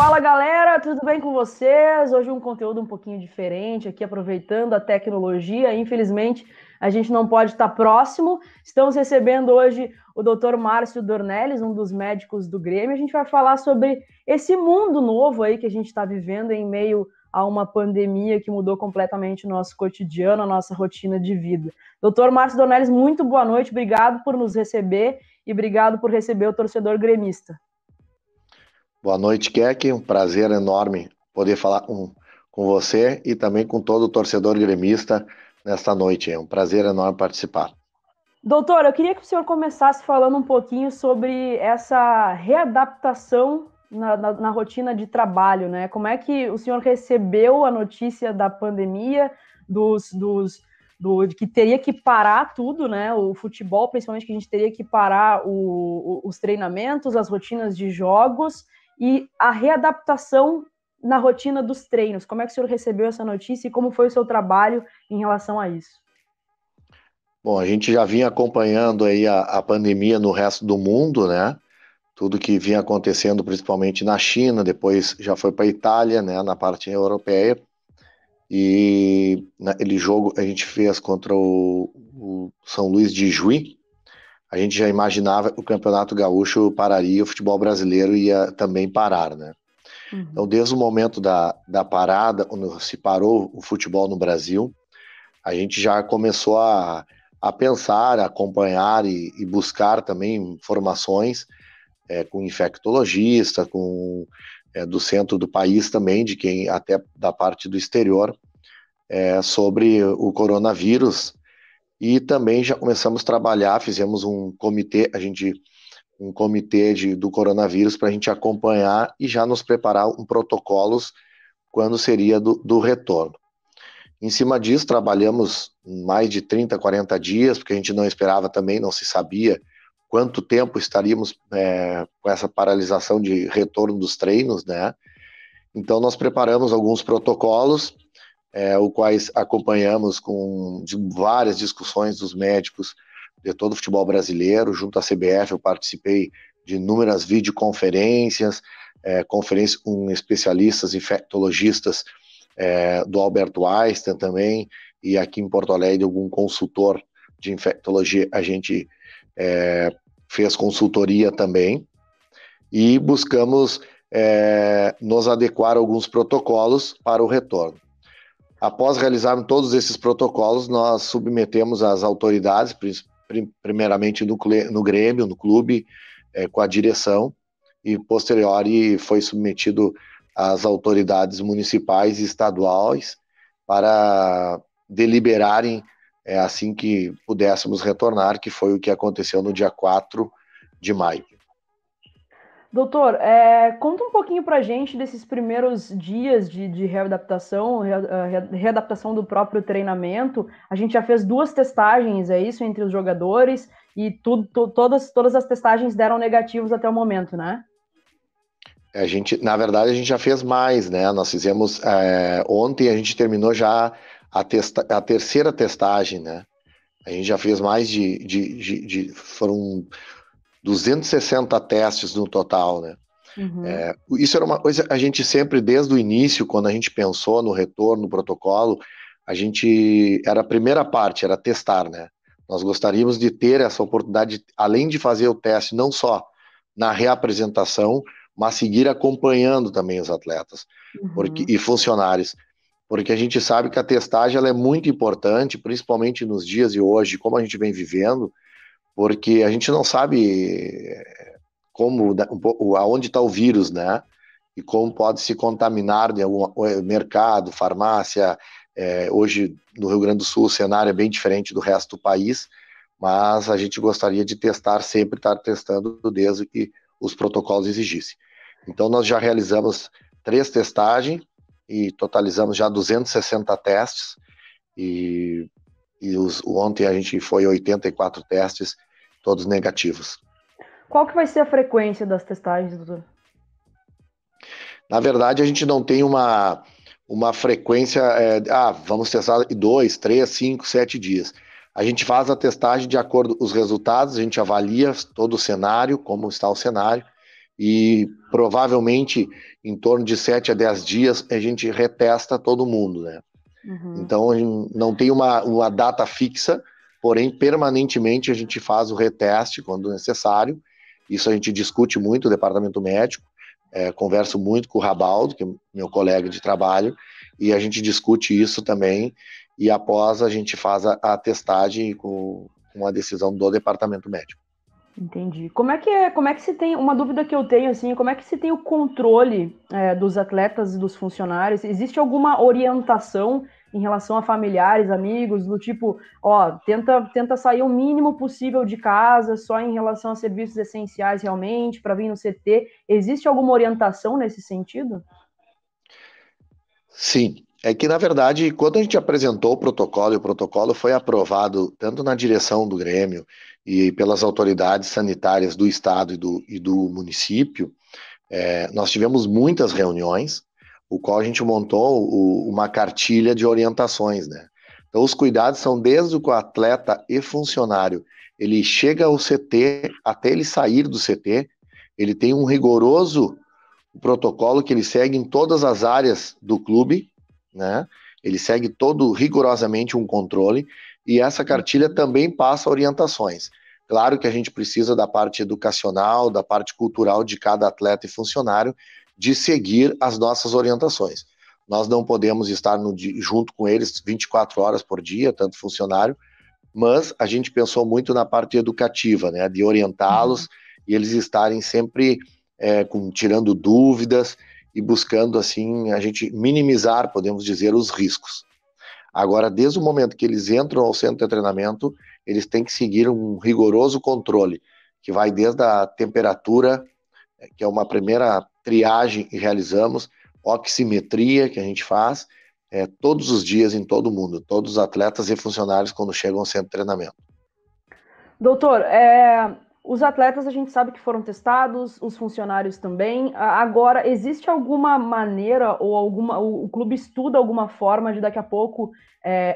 Fala galera, tudo bem com vocês? Hoje um conteúdo um pouquinho diferente aqui, aproveitando a tecnologia. Infelizmente, a gente não pode estar próximo. Estamos recebendo hoje o Dr. Márcio Dornelles, um dos médicos do Grêmio. A gente vai falar sobre esse mundo novo aí que a gente está vivendo em meio a uma pandemia que mudou completamente o nosso cotidiano, a nossa rotina de vida. Dr. Márcio Dornelles, muito boa noite, obrigado por nos receber e obrigado por receber o torcedor gremista. Boa noite, Keck. Um prazer enorme poder falar com você e também com todo o torcedor gremista nesta noite. É um prazer enorme participar. Doutor, eu queria que o senhor começasse falando um pouquinho sobre essa readaptação na rotina de trabalho, né? Como é que o senhor recebeu a notícia da pandemia, de que teria que parar tudo, né? O futebol, principalmente, que a gente teria que parar os treinamentos, as rotinas de jogos e a readaptação na rotina dos treinos. Como é que o senhor recebeu essa notícia e como foi o seu trabalho em relação a isso? Bom, a gente já vinha acompanhando aí a pandemia no resto do mundo, né? Tudo que vinha acontecendo, principalmente na China, depois já foi para a Itália, né? Na parte europeia. E naquele jogo a gente fez contra o São Luís de Juí. A gente já imaginava que o Campeonato Gaúcho pararia, o futebol brasileiro ia também parar, né? Então, Uhum. desde o momento da parada, quando se parou o futebol no Brasil, a gente já começou a pensar, a acompanhar e buscar também informações com infectologista, do centro do país também, de quem até da parte do exterior, sobre o coronavírus. E também já começamos a trabalhar, fizemos um comitê do coronavírus para a gente acompanhar e já nos preparar um protocolos quando seria do retorno. Em cima disso, trabalhamos mais de 30, 40 dias, porque a gente não esperava também, não se sabia quanto tempo estaríamos com essa paralisação de retorno dos treinos, né? Então, nós preparamos alguns protocolos, os quais acompanhamos com várias discussões dos médicos de todo o futebol brasileiro. Junto à CBF, eu participei de inúmeras videoconferências, conferências com especialistas infectologistas do Albert Einstein também, e aqui em Porto Alegre, algum consultor de infectologia, a gente fez consultoria também, e buscamos nos adequar a alguns protocolos para o retorno. Após realizarmos todos esses protocolos, nós submetemos às autoridades, primeiramente no Grêmio, no clube, com a direção, e posteriori foi submetido às autoridades municipais e estaduais para deliberarem assim que pudéssemos retornar, que foi o que aconteceu no dia 4 de maio. Doutor, conta um pouquinho pra gente desses primeiros dias de readaptação, readaptação do próprio treinamento. A gente já fez 2 testagens, é isso, entre os jogadores, e todas as testagens deram negativos até o momento, né? Na verdade, a gente já fez mais, né? Nós fizemos ontem, a gente terminou já a terceira testagem, né? A gente já fez mais foram 260 testes no total, né? Uhum. Isso era uma coisa, a gente sempre, desde o início, quando a gente pensou no retorno, no protocolo, era a primeira parte, era testar, né? Nós gostaríamos de ter essa oportunidade, além de fazer o teste, não só na reapresentação, mas seguir acompanhando também os atletas Uhum. e funcionários, porque a gente sabe que a testagem ela é muito importante, principalmente nos dias de hoje, como a gente vem vivendo, porque a gente não sabe aonde está o vírus, né? E como pode se contaminar de algum mercado, farmácia. Hoje, no Rio Grande do Sul, o cenário é bem diferente do resto do país, mas a gente gostaria de testar, sempre estar testando desde que os protocolos exigissem. Então, nós já realizamos 3 testagens e totalizamos já 260 testes, ontem a gente foi 84 testes, todos negativos. Qual que vai ser a frequência das testagens, doutor? Na verdade, a gente não tem uma frequência, vamos testar 2, 3, 5, 7 dias. A gente faz a testagem de acordo com os resultados, a gente avalia todo o cenário, como está o cenário, e provavelmente em torno de 7 a 10 dias a gente retesta todo mundo, né? Então não tem uma data fixa, porém permanentemente a gente faz o reteste quando necessário. Isso a gente discute muito, o departamento médico, converso muito com o Rabaldo, que é meu colega de trabalho, e a gente discute isso também, e após a gente faz a testagem com a decisão do departamento médico. Entendi. Como é que se tem, uma dúvida que eu tenho, assim, como é que se tem o controle dos atletas e dos funcionários? Existe alguma orientação em relação a familiares, amigos, do tipo, ó, tenta sair o mínimo possível de casa, só em relação a serviços essenciais realmente, para vir no CT? Existe alguma orientação nesse sentido? Sim, é que na verdade, quando a gente apresentou o protocolo, e o protocolo foi aprovado tanto na direção do Grêmio e pelas autoridades sanitárias do estado e do município, nós tivemos muitas reuniões, o qual a gente montou uma cartilha de orientações, né? Então, os cuidados são desde o atleta e funcionário. Ele chega ao CT, até ele sair do CT, ele tem um rigoroso protocolo que ele segue em todas as áreas do clube, né? Ele segue todo rigorosamente um controle, e essa cartilha também passa orientações. Claro que a gente precisa da parte educacional, da parte cultural de cada atleta e funcionário, de seguir as nossas orientações. Nós não podemos estar junto com eles 24 horas por dia, tanto funcionário, mas a gente pensou muito na parte educativa, né, de orientá-los e eles estarem sempre tirando dúvidas e buscando, assim, a gente minimizar, podemos dizer, os riscos. Agora, desde o momento que eles entram ao centro de treinamento, eles têm que seguir um rigoroso controle, que vai desde a temperatura, que é uma primeira triagem que realizamos, oximetria que a gente faz, todos os dias em todo mundo, todos os atletas e funcionários quando chegam ao centro de treinamento. Doutor, os atletas a gente sabe que foram testados, os funcionários também. Agora, existe alguma maneira ou o clube estuda alguma forma de daqui a pouco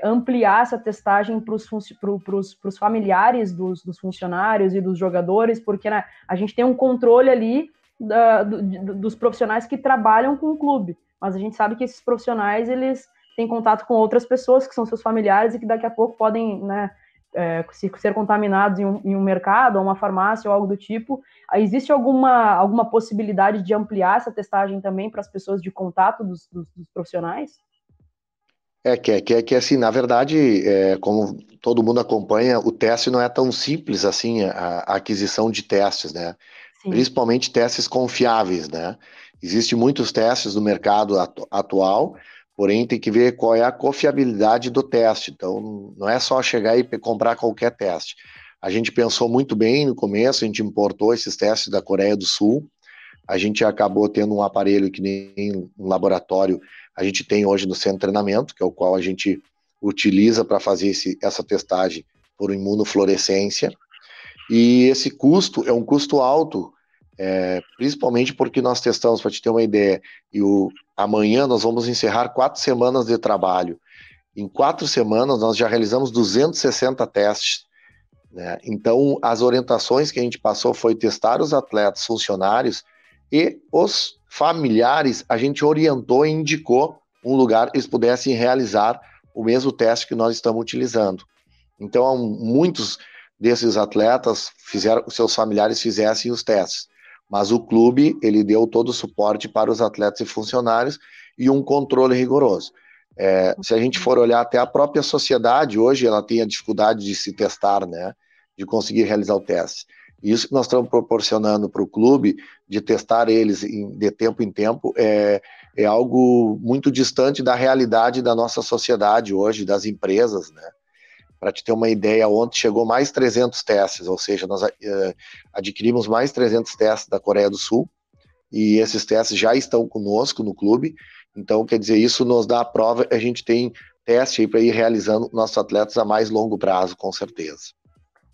ampliar essa testagem para os familiares dos funcionários e dos jogadores? Porque, né, a gente tem um controle ali dos profissionais que trabalham com o clube, mas a gente sabe que esses profissionais, eles têm contato com outras pessoas que são seus familiares e que daqui a pouco podem, né, ser contaminados em um mercado, ou uma farmácia, ou algo do tipo. Existe alguma possibilidade de ampliar essa testagem também para as pessoas de contato dos profissionais? Que assim, na verdade, como todo mundo acompanha, o teste não é tão simples assim, a aquisição de testes, né? Sim. Principalmente testes confiáveis, né? Existem muitos testes no mercado atual, porém tem que ver qual é a confiabilidade do teste. Então, não é só chegar e comprar qualquer teste. A gente pensou muito bem no começo, a gente importou esses testes da Coreia do Sul, a gente acabou tendo um aparelho que nem um laboratório a gente tem hoje no centro de treinamento, que é o qual a gente utiliza para fazer essa testagem por imunofluorescência, e esse custo é um custo alto, principalmente porque nós testamos, para te ter uma ideia, amanhã nós vamos encerrar 4 semanas de trabalho. Em 4 semanas nós já realizamos 260 testes, né? Então as orientações que a gente passou foi testar os atletas, funcionários e os familiares, a gente orientou e indicou um lugar que eles pudessem realizar o mesmo teste que nós estamos utilizando. Então muitos desses atletas seus familiares fizessem os testes, mas o clube ele deu todo o suporte para os atletas e funcionários e um controle rigoroso. Se a gente for olhar até a própria sociedade hoje, ela tem a dificuldade de se testar, né, de conseguir realizar o teste. Isso que nós estamos proporcionando para o clube, de testar eles de tempo em tempo, é algo muito distante da realidade da nossa sociedade hoje, das empresas, né? Para te ter uma ideia, ontem chegou mais 300 testes, ou seja, nós adquirimos mais 300 testes da Coreia do Sul, e esses testes já estão conosco no clube, então, quer dizer, isso nos dá a prova, a gente tem teste aí para ir realizando nossos atletas a mais longo prazo, com certeza.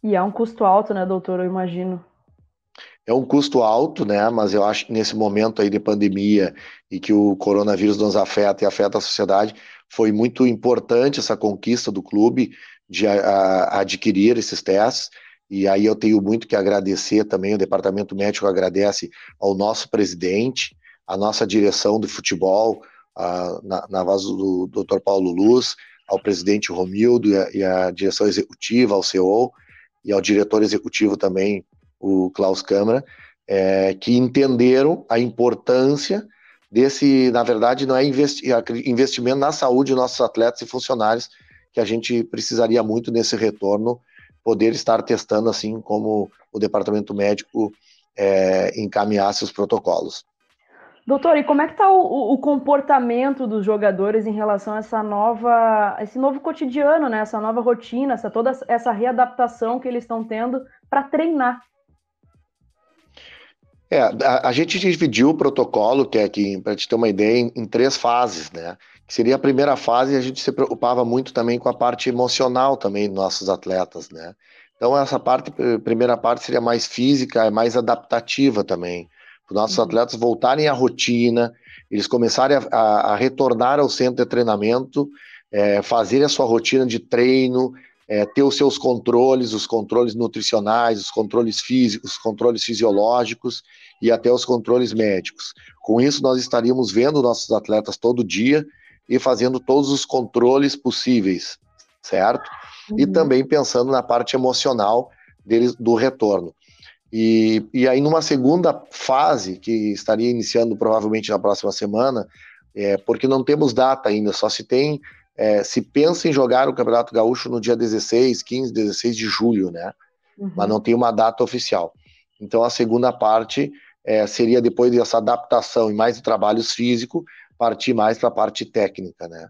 E é um custo alto, né, doutor, eu imagino. É um custo alto, né, mas eu acho que nesse momento aí de pandemia e que o coronavírus nos afeta e afeta a sociedade, foi muito importante essa conquista do clube de adquirir esses testes, e aí eu tenho muito que agradecer também, o departamento médico agradece ao nosso presidente, à nossa direção de futebol, na voz do Dr. Paulo Luz, ao presidente Romildo e a direção executiva, ao CEO, e ao diretor executivo também, o Klaus Câmara, que entenderam a importância desse, na verdade, não é investimento na saúde dos nossos atletas e funcionários, que a gente precisaria muito nesse retorno, poder estar testando, assim como o departamento médico encaminhasse os protocolos. Doutor, e como é que está o comportamento dos jogadores em relação a esse novo cotidiano, né? Essa nova rotina, toda essa readaptação que eles estão tendo para treinar? A gente dividiu o protocolo, que para te ter uma ideia, em 3 fases, né? Que seria a primeira fase, a gente se preocupava muito também com a parte emocional também dos nossos atletas, né? Então essa primeira parte seria mais física, mais adaptativa também, para os nossos atletas voltarem à rotina, eles começarem a retornar ao centro de treinamento, fazer a sua rotina de treino, ter os seus controles, os controles nutricionais, os controles físicos, os controles fisiológicos e até os controles médicos. Com isso, nós estaríamos vendo nossos atletas todo dia e fazendo todos os controles possíveis, certo? E também pensando na parte emocional deles, do retorno. E aí, numa segunda fase, que estaria iniciando provavelmente na próxima semana, porque não temos data ainda, só se tem... se pensa em jogar o Campeonato Gaúcho no dia 16, 15, 16 de julho, né? Mas não tem uma data oficial. Então, a segunda parte seria, depois dessa adaptação e mais de trabalhos físicos, partir mais para a parte técnica, né?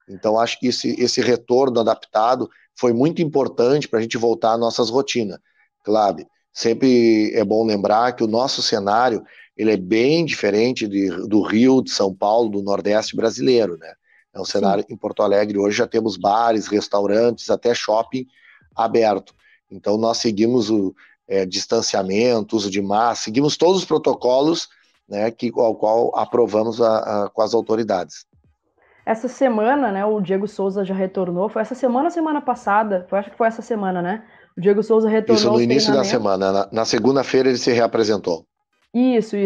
Então, acho que esse retorno adaptado foi muito importante para a gente voltar às nossas rotinas. Claro, sempre é bom lembrar que o nosso cenário ele é bem diferente do Rio, de São Paulo, do Nordeste brasileiro, né? É um cenário em Porto Alegre, hoje já temos bares, restaurantes, até shopping aberto. Então nós seguimos o distanciamento, uso de máscara, seguimos todos os protocolos, né, ao qual aprovamos com as autoridades. Essa semana, né, o Diego Souza já retornou, foi essa semana ou semana passada? Acho que foi essa semana, né? O Diego Souza retornou. Isso no início da semana, na segunda-feira ele se reapresentou. Isso.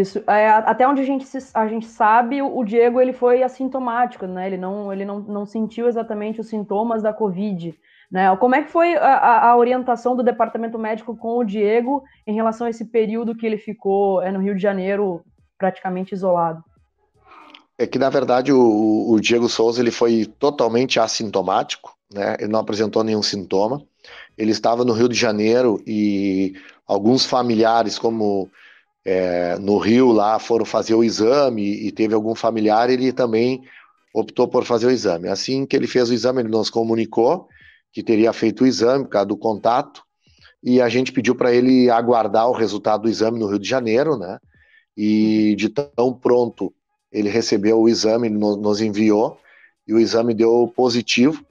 Até onde a gente sabe, o Diego ele foi assintomático, né? Ele não sentiu exatamente os sintomas da Covid, né? Como é que foi a orientação do departamento médico com o Diego em relação a esse período que ele ficou no Rio de Janeiro praticamente isolado? É que, na verdade, o Diego Souza ele foi totalmente assintomático, né? Ele não apresentou nenhum sintoma. Ele estava no Rio de Janeiro e alguns familiares, como no Rio lá, foram fazer o exame e teve algum familiar, ele também optou por fazer o exame. Assim que ele fez o exame, ele nos comunicou que teria feito o exame por causa do contato e a gente pediu para ele aguardar o resultado do exame no Rio de Janeiro, né? E de tão pronto ele recebeu o exame, ele nos enviou e o exame deu positivo.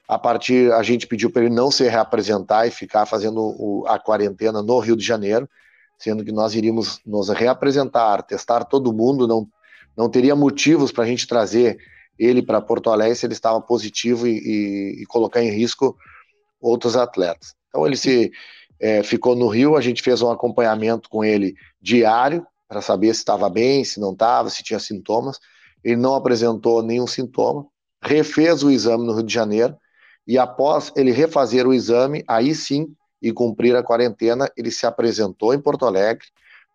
A gente pediu para ele não se reapresentar e ficar fazendo a quarentena no Rio de Janeiro, sendo que nós iríamos nos reapresentar, testar todo mundo, não teria motivos para a gente trazer ele para Porto Alegre se ele estava positivo e colocar em risco outros atletas. Então ele ficou no Rio, a gente fez um acompanhamento com ele diário, para saber se estava bem, se não estava, se tinha sintomas. Ele não apresentou nenhum sintoma, refez o exame no Rio de Janeiro, e após ele refazer o exame, aí sim, e cumprir a quarentena, ele se apresentou em Porto Alegre,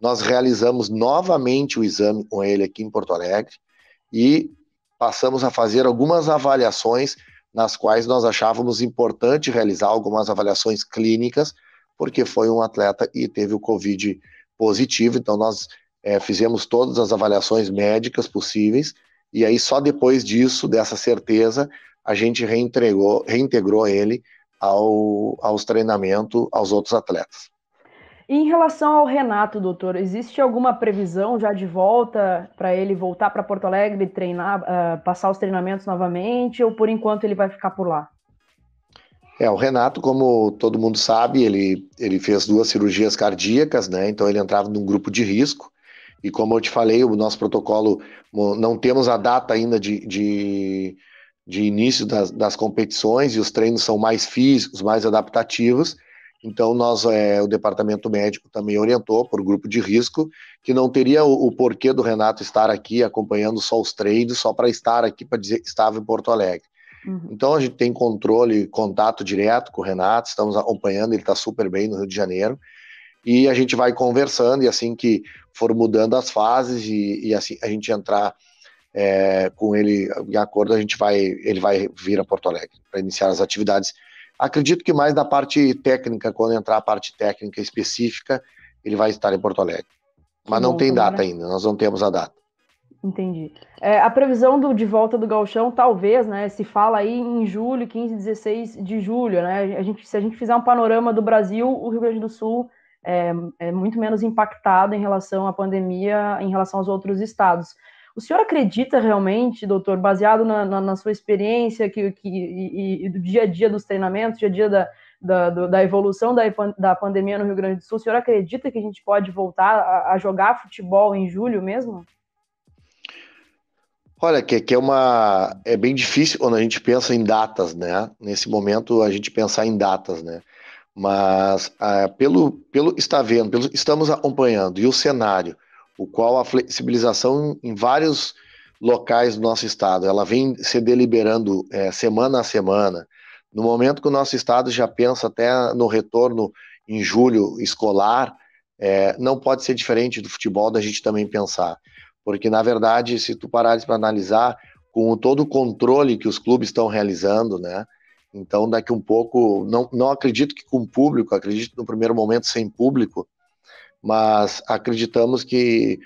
nós realizamos novamente o exame com ele aqui em Porto Alegre, e passamos a fazer algumas avaliações, nas quais nós achávamos importante realizar algumas avaliações clínicas, porque foi um atleta e teve o Covid positivo, então nós fizemos todas as avaliações médicas possíveis, e aí só depois disso, dessa certeza, a gente reintegrou ele aos treinamentos, aos outros atletas. E em relação ao Renato, doutor, existe alguma previsão já de volta para ele voltar para Porto Alegre, treinar, passar os treinamentos novamente, ou por enquanto ele vai ficar por lá? O Renato, como todo mundo sabe, ele fez 2 cirurgias cardíacas, né? Então ele entrava num grupo de risco. E como eu te falei, o nosso protocolo, não temos a data ainda de início das competições, e os treinos são mais físicos, mais adaptativos, Então, o departamento médico também orientou por grupo de risco que não teria o porquê do Renato estar aqui acompanhando só os treinos, só para estar aqui para dizer que estava em Porto Alegre. Uhum. Então, a gente tem controle, contato direto com o Renato, estamos acompanhando, ele está super bem no Rio de Janeiro, e a gente vai conversando, e assim que for mudando as fases, e assim a gente entrar com ele em acordo, ele vai vir a Porto Alegre para iniciar as atividades. Acredito que mais na parte técnica, quando entrar a parte técnica específica, ele vai estar em Porto Alegre. Mas não tem data ainda, nós não temos a data. Entendi. A previsão de volta do Gauchão, talvez, né? Se fala aí em julho, 15, 16 de julho, né? Se a gente fizer um panorama do Brasil, o Rio Grande do Sul é muito menos impactado em relação à pandemia, em relação aos outros estados. O senhor acredita realmente, doutor, baseado na sua experiência e do dia a dia dos treinamentos, dia a dia da evolução da pandemia no Rio Grande do Sul, o senhor acredita que a gente pode voltar a jogar futebol em julho mesmo? Olha, é bem difícil quando a gente pensa em datas, né? Nesse momento a gente pensar em datas, né? Mas estamos acompanhando, e o cenário, o qual a flexibilização em vários locais do nosso estado, ela vem se deliberando semana a semana. No momento que o nosso estado já pensa até no retorno em julho escolar, não pode ser diferente do futebol da gente também pensar. Porque, na verdade, se tu parares para analisar, com todo o controle que os clubes estão realizando, né? Então, daqui um pouco, não acredito que com público, acredito no primeiro momento sem público, mas acreditamos que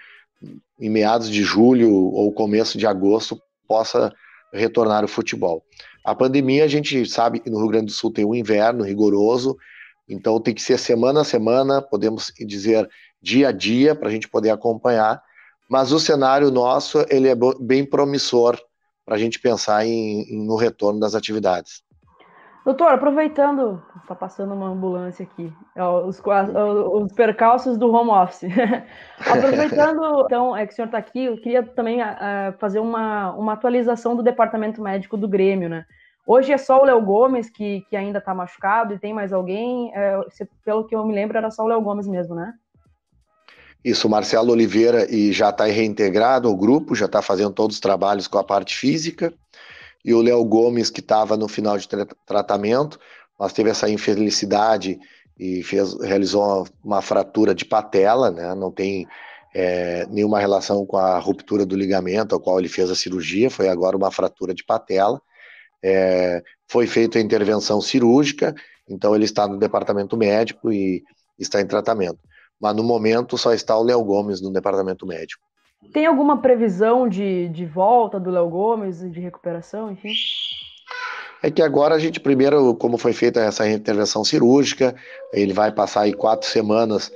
em meados de julho ou começo de agosto possa retornar o futebol. A pandemia, a gente sabe que no Rio Grande do Sul tem um inverno rigoroso, então tem que ser semana a semana, podemos dizer dia a dia, para a gente poder acompanhar, mas o cenário nosso ele é bem promissor para a gente pensar no retorno das atividades. Doutor, aproveitando, está passando uma ambulância aqui, os percalços do home office. Aproveitando, então, que o senhor está aqui, eu queria também fazer uma atualização do departamento médico do Grêmio, né? Hoje é só o Léo Gomes que ainda está machucado e tem mais alguém? Pelo que eu me lembro, era só o Léo Gomes mesmo, né? Isso, o Marcelo Oliveira já está reintegrado ao grupo, já está fazendo todos os trabalhos com a parte física, e o Léo Gomes, que estava no final de tratamento, mas teve essa infelicidade e realizou uma fratura de patela, né? Não tem nenhuma relação com a ruptura do ligamento, ao qual ele fez a cirurgia, foi agora uma fratura de patela. Foi feita a intervenção cirúrgica, então ele está no departamento médico e está em tratamento. Mas no momento só está o Léo Gomes no departamento médico. Tem alguma previsão de volta do Léo Gomes, de recuperação, enfim? É que agora a gente primeiro, como foi feita essa intervenção cirúrgica, ele vai passar aí 4 semanas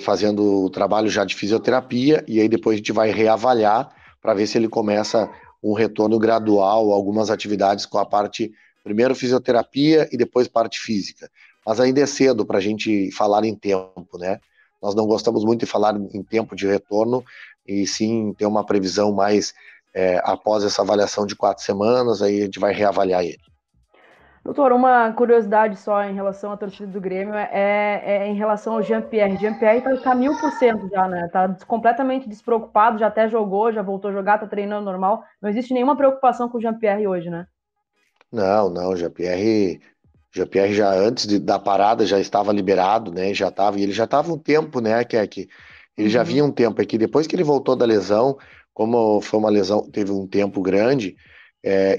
fazendo o trabalho já de fisioterapia, e aí depois a gente vai reavaliar para ver se ele começa um retorno gradual, algumas atividades com a parte, primeiro fisioterapia e depois parte física. Mas ainda é cedo para a gente falar em tempo, né? Nós não gostamos muito de falar em tempo de retorno, e sim ter uma previsão mais após essa avaliação de 4 semanas, aí a gente vai reavaliar ele. Doutor, uma curiosidade só em relação à torcida do Grêmio em relação ao Jean-Pierre. Jean-Pierre está 1000% já, né? Está completamente despreocupado, já até jogou, já voltou a jogar, está treinando normal. Não existe nenhuma preocupação com o Jean-Pierre hoje, né? Não, o Jean-Pierre já antes da parada já estava liberado, né? E ele já estava um tempo, né? Que ele já vinha um tempo aqui. Depois que ele voltou da lesão, como foi uma lesão, teve um tempo grande,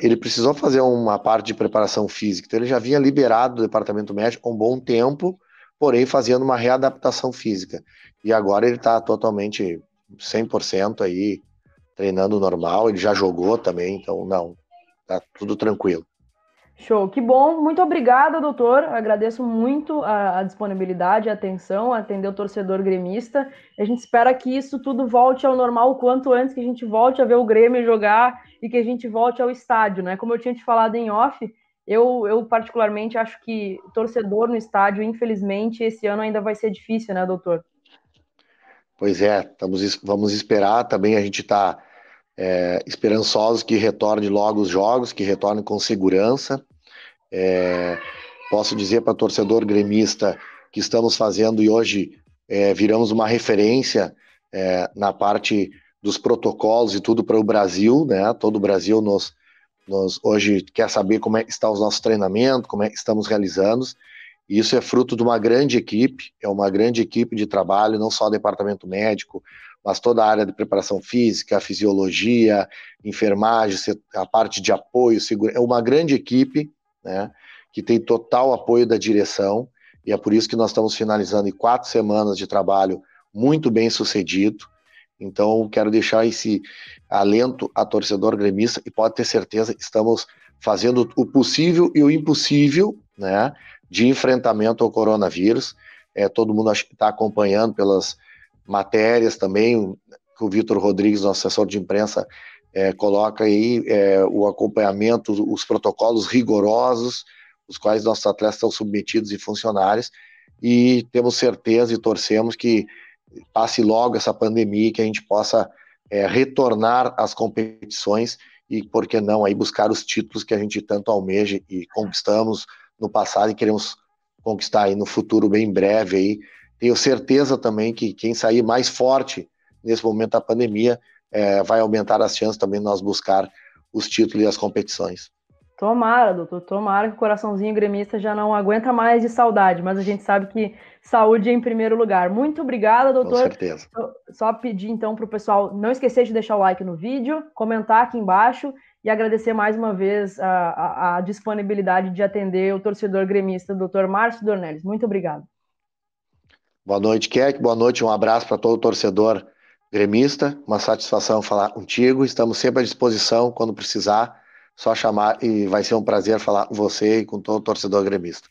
ele precisou fazer uma parte de preparação física. Então ele já vinha liberado do departamento médico há um bom tempo, porém fazendo uma readaptação física. E agora ele está totalmente 100% aí, treinando normal. Ele já jogou também, então não, tá tudo tranquilo. Show, que bom. Muito obrigada, doutor. Agradeço muito a disponibilidade, a atenção, atender o torcedor gremista. A gente espera que isso tudo volte ao normal o quanto antes, que a gente volte a ver o Grêmio jogar e que a gente volte ao estádio, né? Como eu tinha te falado em off, eu particularmente acho que torcedor no estádio, infelizmente, esse ano ainda vai ser difícil, né, doutor? Pois é, vamos esperar. Também a gente está esperançosos que retorne logo os jogos, que retorne com segurança. Posso dizer para torcedor gremista que estamos fazendo e hoje viramos uma referência na parte dos protocolos e tudo para o Brasil, né? Todo o Brasil hoje quer saber como é que está os nossos treinamentos, como é que estamos realizando. E isso é fruto de uma grande equipe, é uma grande equipe de trabalho, não só o departamento médico, mas toda a área de preparação física, fisiologia, enfermagem, a parte de apoio, é uma grande equipe, né, que tem total apoio da direção, e é por isso que nós estamos finalizando em 4 semanas de trabalho muito bem sucedido. Então, quero deixar esse alento a torcedor gremista, e pode ter certeza que estamos fazendo o possível e o impossível, né, de enfrentamento ao coronavírus. Todo mundo acho que está acompanhando pelas matérias também, que o Vitor Rodrigues, nosso assessor de imprensa, coloca aí o acompanhamento, os protocolos rigorosos, os quais nossos atletas estão submetidos e funcionários, e temos certeza e torcemos que passe logo essa pandemia, que a gente possa retornar às competições e, por que não, aí buscar os títulos que a gente tanto almeja e conquistamos no passado e queremos conquistar aí no futuro bem breve aí. Tenho certeza também que quem sair mais forte nesse momento da pandemia vai aumentar as chances também de nós buscar os títulos e as competições. Tomara, doutor, tomara que o coraçãozinho gremista já não aguenta mais de saudade, mas a gente sabe que saúde é em primeiro lugar. Muito obrigada, doutor. Com certeza. Só pedir então para o pessoal não esquecer de deixar o like no vídeo, comentar aqui embaixo e agradecer mais uma vez a disponibilidade de atender o torcedor gremista, doutor Márcio Dornelles. Muito obrigado. Boa noite, Keck. Boa noite, um abraço para todo o torcedor gremista. Uma satisfação falar contigo. Estamos sempre à disposição quando precisar. Só chamar e vai ser um prazer falar com você e com todo o torcedor gremista.